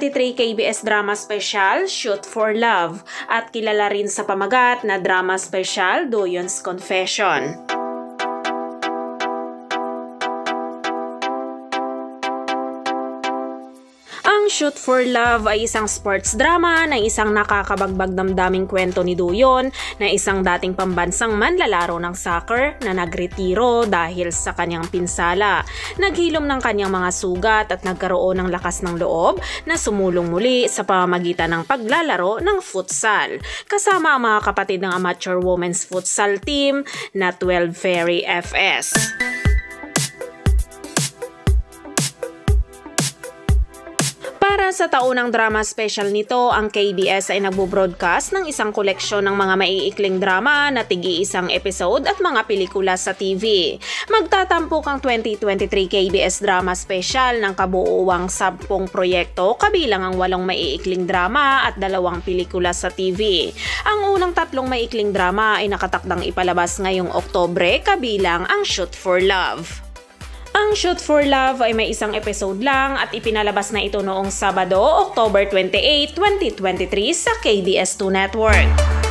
2023 KBS Drama Special, Shoot for Love, at kilala rin sa pamagat na Drama Special, Doyon's Confession. Ang Shoot for Love ay isang sports drama na isang nakakabagbag damdaming kwento ni Doyon na isang dating pambansang manlalaro ng soccer na nagretiro dahil sa kanyang pinsala. Naghilom ng kanyang mga sugat at nagkaroon ng lakas ng loob na sumulong muli sa pamamagitan ng paglalaro ng futsal. Kasama ang mga kapatid ng amateur women's futsal team na 12 Fairy FS. Para sa taunang drama special nito, ang KBS ay nagbo-broadcast ng isang koleksyon ng mga maiikling drama na tig-iisang episode at mga pelikula sa TV. Magtatampok ang 2023 KBS Drama Special ng kabuuang 10 proyekto kabilang ang 8 maiikling drama at 2 pelikula sa TV. Ang unang 3 maiikling drama ay nakatakdang ipalabas ngayong Oktubre kabilang ang Shoot for Love. Ang Shoot for Love ay may isang episode lang at ipinalabas na ito noong Sabado, October 28, 2023 sa KBS2 Network.